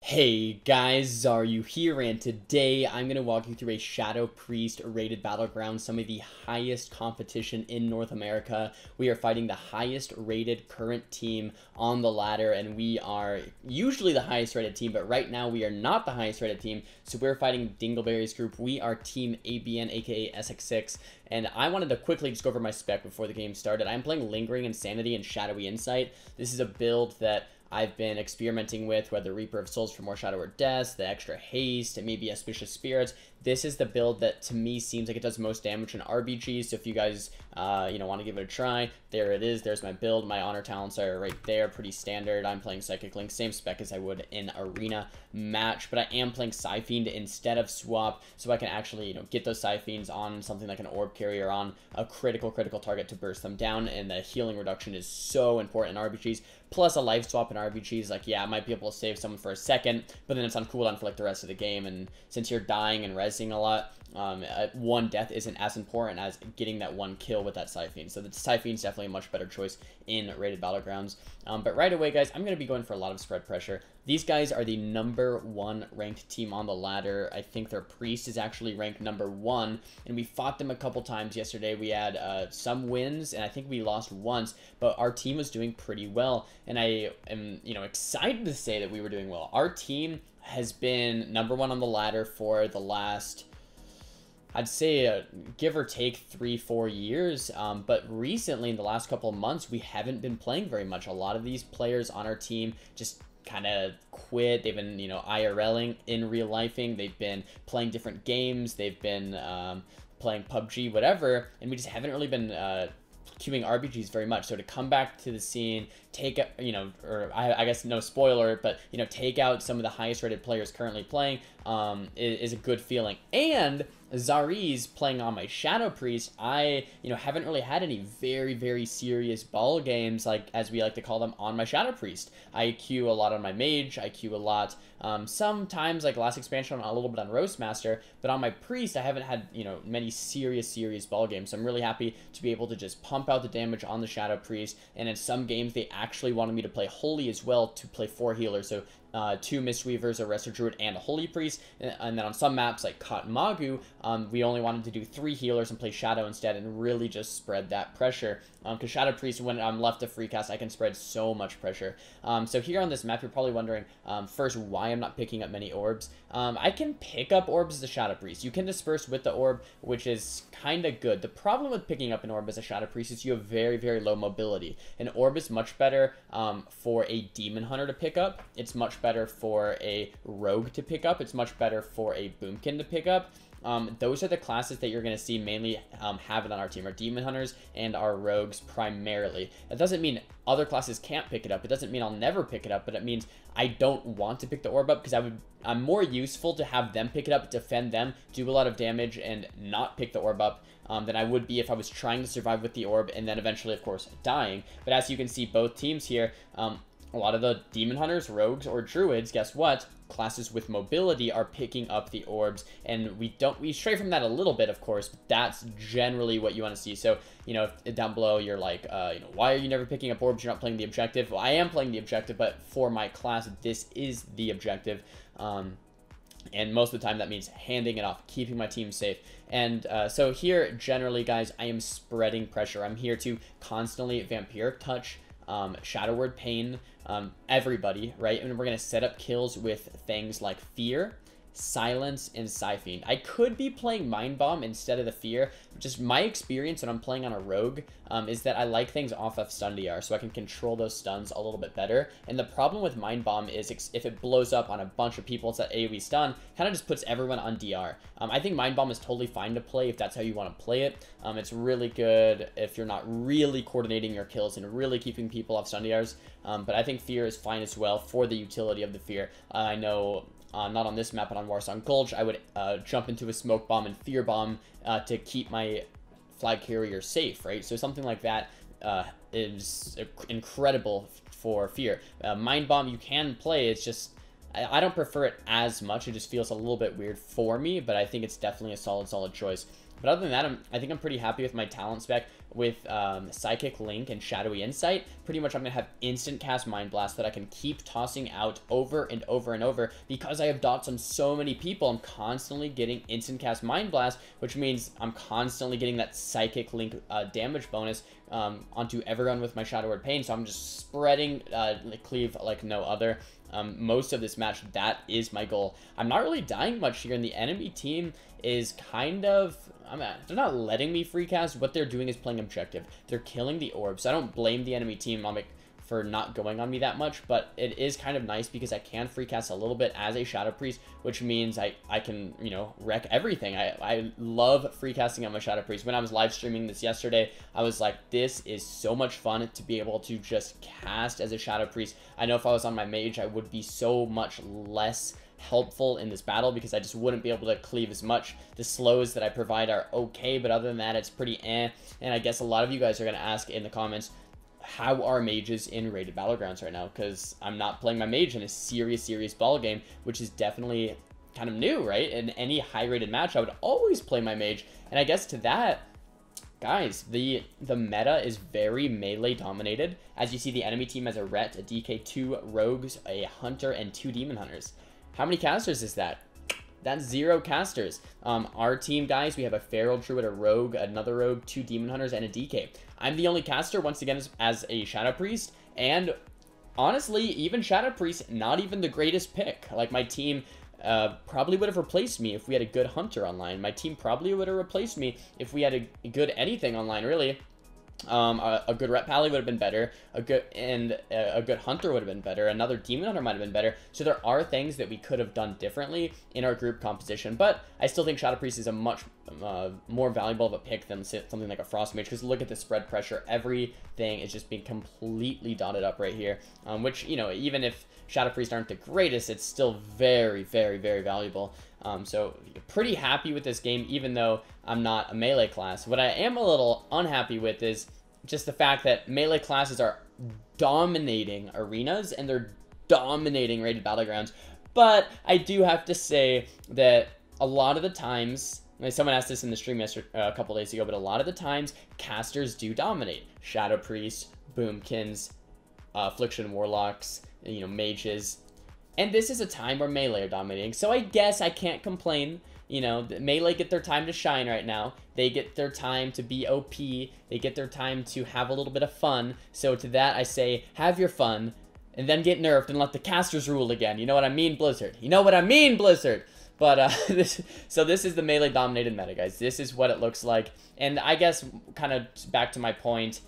Hey guys, Xaryu here, and today I'm going to walk you through a Shadow Priest rated battleground, some of the highest competition in North America. We are fighting the highest rated current team on the ladder, and we are usually the highest rated team, but right now we are not the highest rated team, so we're fighting Dingleberry's group. We are Team ABN, aka SX6, and I wanted to quickly just go over my spec before the game started. I'm playing Lingering Insanity and Shadowy Insight. This is a build that I've been experimenting with, whether Reaper of Souls for more Shadow or Death, the extra haste, and maybe Auspicious Spirits. This is the build that to me seems like it does most damage in RBGs, so if you guys want to give it a try, there it is. There's my build. My honor talents are right there, pretty standard. I'm playing Psychic Link, same spec as I would in Arena match, but I am playing Psyfiend instead of Swap, so I can actually get those Psyfiends on something like an Orb Carrier, on a critical target to burst them down, and the healing reduction is so important in RBGs. Plus a life swap in RBGs, like, yeah, I might be able to save someone for a second, but then it's on cooldown for like the rest of the game, and since you're dying and resing a lot, one death isn't as important as getting that one kill with that Psyfiend. So the Psyfiend's definitely a much better choice in rated battlegrounds. But right away, guys, I'm going to be going for a lot of spread pressure. These guys are the #1 ranked team on the ladder. I think their priest is actually ranked #1, and we fought them a couple times yesterday. We had some wins, and I think we lost once, but our team was doing pretty well, and I am excited to say that we were doing well. Our team has been #1 on the ladder for the last, I'd say, give or take 3-4 years, but recently in the last couple of months we haven't been playing very much. A lot of these players on our team just kind of quit. They've been IRLing, in real lifing. They've been playing different games. They've been playing PUBG, whatever, and we just haven't really been queuing RBGs very much. So to come back to the scene, take I guess no spoiler, but take out some of the highest rated players currently playing is a good feeling. And Xaryu's playing on my Shadow Priest. I haven't really had any very serious ball games, like as we like to call them, on my Shadow Priest. I queue a lot on my Mage, I queue a lot sometimes, like last expansion, a little bit on Roastmaster, but on my Priest I haven't had many serious ball games. So I'm really happy to be able to just pump out the damage on the Shadow Priest, and in some games they actually wanted me to play Holy as well, to play 4 healers, so 2 Mistweavers, a Resto Druid, and a Holy Priest. And then on some maps like Katmagu, we only wanted to do 3 healers and play Shadow instead, and really just spread that pressure. Because Shadow Priest, when I'm left to free cast, I can spread so much pressure. So here on this map, you're probably wondering, first, why I'm not picking up many orbs. I can pick up orbs as a Shadow Priest. You can disperse with the orb, which is kind of good. The problem with picking up an orb as a Shadow Priest is you have very low mobility. An orb is much better for a Demon Hunter to pick up. It's much better for a Rogue to pick up. It's much better for a Boomkin to pick up. Those are the classes that you're going to see mainly have it on our team, our Demon Hunters and our Rogues primarily. That doesn't mean other classes can't pick it up. It doesn't mean I'll never pick it up, but it means I don't want to pick the orb up, because I'm more useful to have them pick it up, defend them, do a lot of damage, and not pick the orb up than I would be if I was trying to survive with the orb and then eventually, of course, dying. But as you can see, both teams here, a lot of the Demon Hunters, Rogues, or Druids, guess what? Classes with mobility are picking up the orbs, and we stray from that a little bit, of course, but that's generally what you want to see. So, if down below you're like, why are you never picking up orbs? You're not playing the objective. Well, I am playing the objective, but for my class, this is the objective. And most of the time that means handing it off, keeping my team safe. And so here, generally, guys, I am spreading pressure. I'm here to constantly Vampiric Touch, Shadow Word Pain, everybody, right? And we're going to set up kills with things like Fear, Silence, and Psyfiend. I could be playing Mind Bomb instead of the Fear. Just my experience when I'm playing on a Rogue is that I like things off of stun DR, so I can control those stuns a little bit better. And the problem with Mind Bomb is if it blows up on a bunch of people, it's that AoE stun, kind of just puts everyone on DR. I think Mind Bomb is totally fine to play if that's how you want to play it. It's really good if you're not really coordinating your kills and really keeping people off stun DRs. But I think Fear is fine as well for the utility of the Fear. I know not on this map, but on Warsong Gulch, I would jump into a Smoke Bomb and Fear Bomb to keep my flag carrier safe, right? So something like that is incredible for Fear. Mind Bomb you can play, it's just I don't prefer it as much. It just feels a little bit weird for me, but I think it's definitely a solid choice. But other than that, I think I'm pretty happy with my talent spec. with Psychic Link and Shadowy Insight, pretty much I'm going to have instant cast Mind Blast that I can keep tossing out over and over and over. Because I have dots on so many people, I'm constantly getting instant cast Mind Blast, which means I'm constantly getting that Psychic Link damage bonus onto everyone with my Shadow Word Pain. So I'm just spreading cleave like no other. Most of this match, that is my goal. I'm not really dying much here, and the enemy team is kind of, they're not letting me free cast. What they're doing is playing objective. They're killing the orbs. I don't blame the enemy team for not going on me that much, but it is kind of nice because I can free cast a little bit as a Shadow Priest, which means I can, you know, wreck everything. I love free casting on my Shadow Priest. When I was live streaming this yesterday, I was like, this is so much fun to be able to just cast as a Shadow Priest. I know if I was on my mage, I would be so much less helpful in this battle because I just wouldn't be able to cleave as much. The slows that I provide are okay, but other than that, it's pretty eh. And I guess a lot of you guys are going to ask in the comments, how are mages in rated battlegrounds right now? Because I'm not playing my mage in a serious ball game, which is definitely kind of new, right? In any high rated match, I would always play my mage. And I guess to that, guys, the meta is very melee dominated. As you see, the enemy team has a Ret, a DK, 2 rogues, a hunter, and 2 demon hunters. How many casters is that? That's 0 casters. Our team, guys, we have a Feral Druid, a Rogue, another Rogue, 2 Demon Hunters, and a DK. I'm the only caster, once again, as a Shadow Priest, and honestly, even Shadow Priest, not even the greatest pick. Like, my team probably would have replaced me if we had a good Hunter online. My team probably would have replaced me if we had a good anything online, really. A good Ret Pally would have been better. A good Hunter would have been better. Another Demon Hunter might have been better. So there are things that we could have done differently in our group composition. But I still think Shadow Priest is a much more valuable of a pick than something like a Frost Mage. Because look at the spread pressure. Everything is just being completely dotted up right here. Which, you know, even if Shadow Priest aren't the greatest, it's still very valuable. So pretty happy with this game, even though I'm not a melee class. What I am a little unhappy with is just the fact that melee classes are dominating arenas and they're dominating rated battlegrounds. But I do have to say that a lot of the times, like someone asked this in the stream a couple days ago, but a lot of the times casters do dominate. Shadow Priests, Boomkins, Affliction Warlocks, you know, mages. And this is a time where melee are dominating, so I guess I can't complain. You know, melee get their time to shine right now. They get their time to be OP. They get their time to have a little bit of fun. So to that I say, have your fun, and then get nerfed and let the casters rule again. You know what I mean, Blizzard? You know what I mean, Blizzard? But this is the melee dominated meta, guys. This is what it looks like. And I guess, kind of back to my point,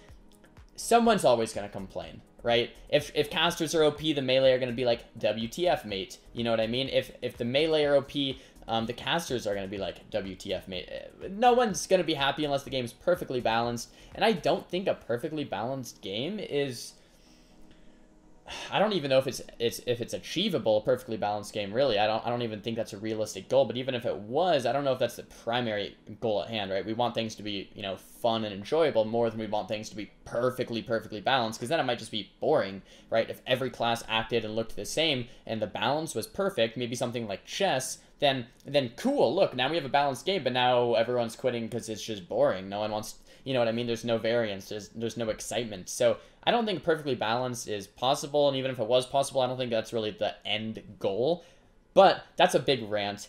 someone's always going to complain. Right? If casters are OP, the melee are going to be like, WTF, mate. You know what I mean? If the melee are OP, the casters are going to be like, WTF, mate. No one's going to be happy unless the game is perfectly balanced. And I don't think a perfectly balanced game is... I don't even know if it's achievable, a perfectly balanced game, really. I don't even think that's a realistic goal. But even if it was, I don't know if that's the primary goal at hand, right? We want things to be, you know, fun and enjoyable more than we want things to be perfectly balanced, because then it might just be boring, right? If every class acted and looked the same and the balance was perfect, maybe something like chess, then cool, look, now we have a balanced game, but now everyone's quitting because it's just boring. No one wants, you know what I mean? There's no variance, there's no excitement. So I don't think perfectly balanced is possible, and even if it was possible, I don't think that's really the end goal. But that's a big rant.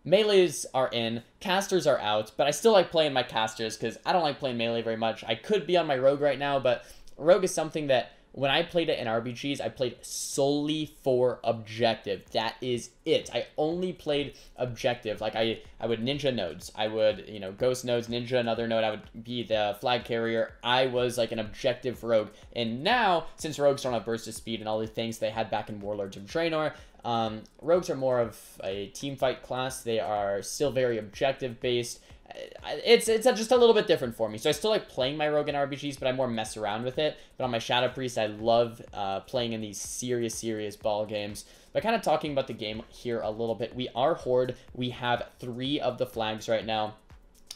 Melees are in, casters are out, but I still like playing my casters because I don't like playing melee very much. I could be on my rogue right now, but rogue is something that when I played it in RBGs, I played solely for objective. That is it. I only played objective. Like, I would ninja nodes. I would, you know, ghost nodes, ninja another node. I would be the flag carrier. I was like an objective rogue. And now, since rogues don't have burst of speed and all the things they had back in Warlords of Draenor, rogues are more of a team fight class. They are still very objective based. It's just a little bit different for me. So I still like playing my rogue in RBGs, but I more mess around with it. But on my Shadow Priest, I love playing in these serious ball games. But kind of talking about the game here a little bit. We are Horde. We have 3 of the flags right now.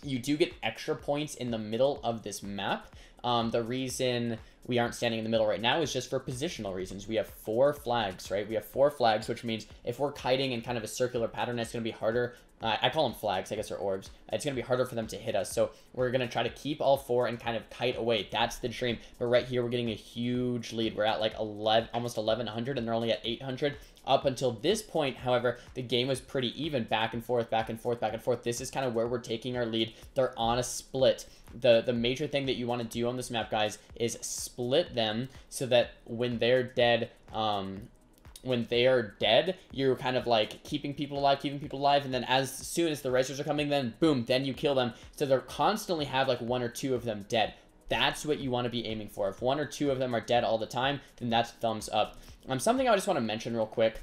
You do get extra points in the middle of this map. The reason we aren't standing in the middle right now is just for positional reasons. We have 4 flags, right? We have 4 flags, which means if we're kiting in kind of a circular pattern, it's going to be harder. I call them flags, I guess they're orbs. It's going to be harder for them to hit us. So we're going to try to keep all 4 and kind of kite away. That's the dream. But right here, we're getting a huge lead. We're at like 11, almost 1,100, and they're only at 800. Up until this point, however, the game was pretty even, back and forth, back and forth, back and forth. This is kind of where we're taking our lead. They're on a split. The major thing that you want to do on this map, guys, is split them so that when they're dead, you're kind of like keeping people alive, and then as soon as the resers are coming, then boom, then you kill them. So they're constantly have like 1 or 2 of them dead. That's what you want to be aiming for. If 1 or 2 of them are dead all the time, then that's thumbs up. Something I just want to mention real quick.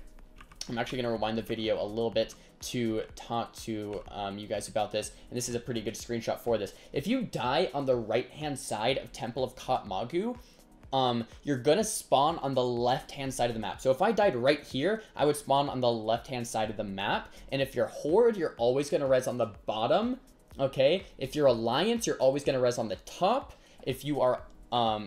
I'm actually going to rewind the video a little bit to talk to you guys about this, and this is a pretty good screenshot for this. If you die on the right-hand side of Temple of Katmagu, you're gonna spawn on the left-hand side of the map. So if I died right here, I would spawn on the left-hand side of the map. And if you're Horde, you're always gonna res on the bottom. Okay. If you're Alliance, you're always gonna res on the top. If you are,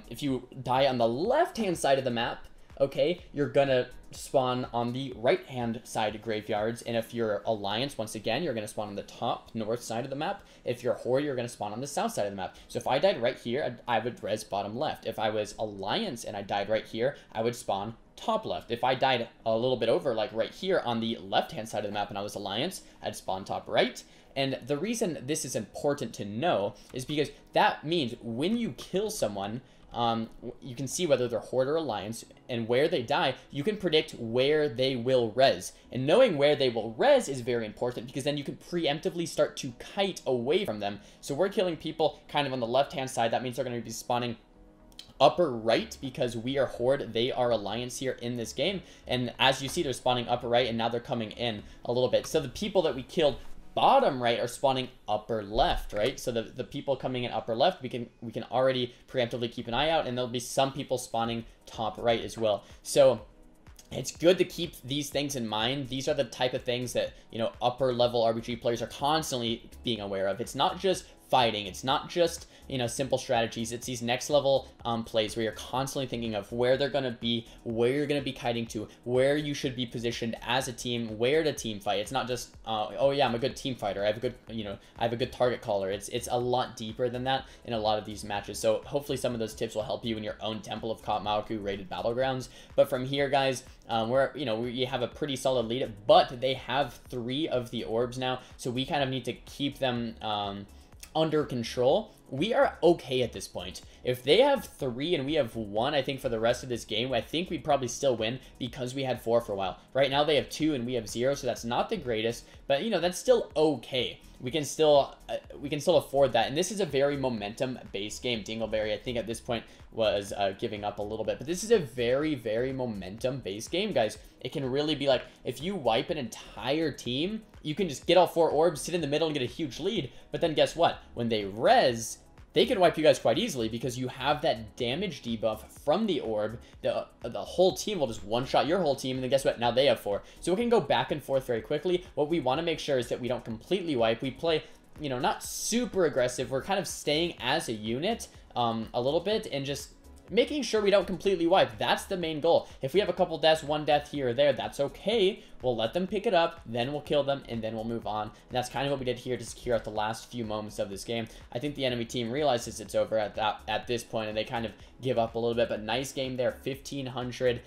if you die on the left-hand side of the map, okay, you're gonna spawn on the right-hand side graveyards. And if you're Alliance, once again, you're gonna spawn on the top north side of the map. If you're Horde, you're gonna spawn on the south side of the map. So if I died right here, I would res bottom left. If I was Alliance and I died right here, I would spawn top left. If I died a little bit over, like right here on the left-hand side of the map and I was Alliance, I'd spawn top right. And the reason this is important to know is because that means when you kill someone, you can see whether they're Horde or Alliance, and where they die, you can predict where they will res. And knowing where they will res is very important, because then you can preemptively start to kite away from them. So we're killing people kind of on the left-hand side. That means they're going to be spawning upper right because we are Horde, they are Alliance here in this game. And as you see, they're spawning upper right, and now they're coming in a little bit. So the people that we killed bottom right are spawning upper left, right? So the people coming in upper left, we can already preemptively keep an eye out, and there'll be some people spawning top right as well. So it's good to keep these things in mind. These are the type of things that, you know, upper level RPG players are constantly being aware of. It's not just fighting, it's not just, you know, simple strategies. It's these next level plays where you're constantly thinking of where they're going to be, where you're going to be kiting to, where you should be positioned as a team, where to team fight. It's not just oh yeah, I'm a good team fighter, I have a good, you know, I have a good target caller. It's a lot deeper than that in a lot of these matches. So hopefully some of those tips will help you in your own Temple of Katmaku rated battlegrounds. But from here, guys, we have a pretty solid lead, but they have 3 of the orbs now, so we kind of need to keep them under control. We are okay at this point. If they have 3 and we have 1, I think for the rest of this game, I think we'd probably still win because we had 4 for a while. Right now they have 2 and we have 0, so that's not the greatest, but you know, that's still okay. We can still afford that. And this is a very momentum-based game. Dingleberry, I think at this point was giving up a little bit, but this is a very, very momentum-based game, guys. It can really be like, if you wipe an entire team, you can just get all 4 orbs, sit in the middle and get a huge lead. But then guess what? When they res, they can wipe you guys quite easily because you have that damage debuff from the orb. The whole team will just one-shot your whole team, and then guess what? Now they have 4. So we can go back and forth very quickly. What we want to make sure is that we don't completely wipe. We play, you know, not super aggressive. We're kind of staying as a unit a little bit and just making sure we don't completely wipe. That's the main goal. If we have a couple deaths, 1 death here or there, that's okay. We'll let them pick it up, then we'll kill them, and then we'll move on. And that's kind of what we did here to secure out the last few moments of this game. I think the enemy team realizes it's over at this point, and they kind of give up a little bit. But nice game there, 1,500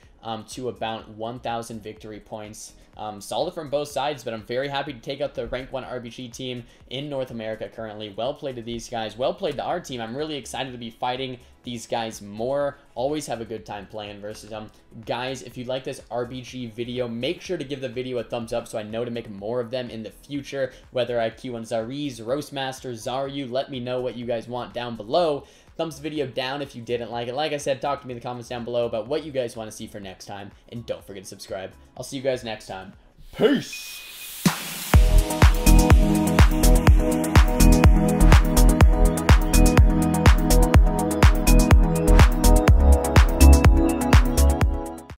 to about 1,000 victory points. Solid from both sides, but I'm very happy to take out the rank 1 RPG team in North America currently. Well played to these guys. Well played to our team. I'm really excited to be fighting these guys more. Always have a good time playing versus them. Guys, if you like this RBG video, make sure to give the video a thumbs up so I know to make more of them in the future. Whether I queue on Xaryu, Roastmaster, Xaryu, let me know what you guys want down below. Thumbs the video down if you didn't like it. Like I said, talk to me in the comments down below about what you guys want to see for next time. And don't forget to subscribe. I'll see you guys next time. Peace!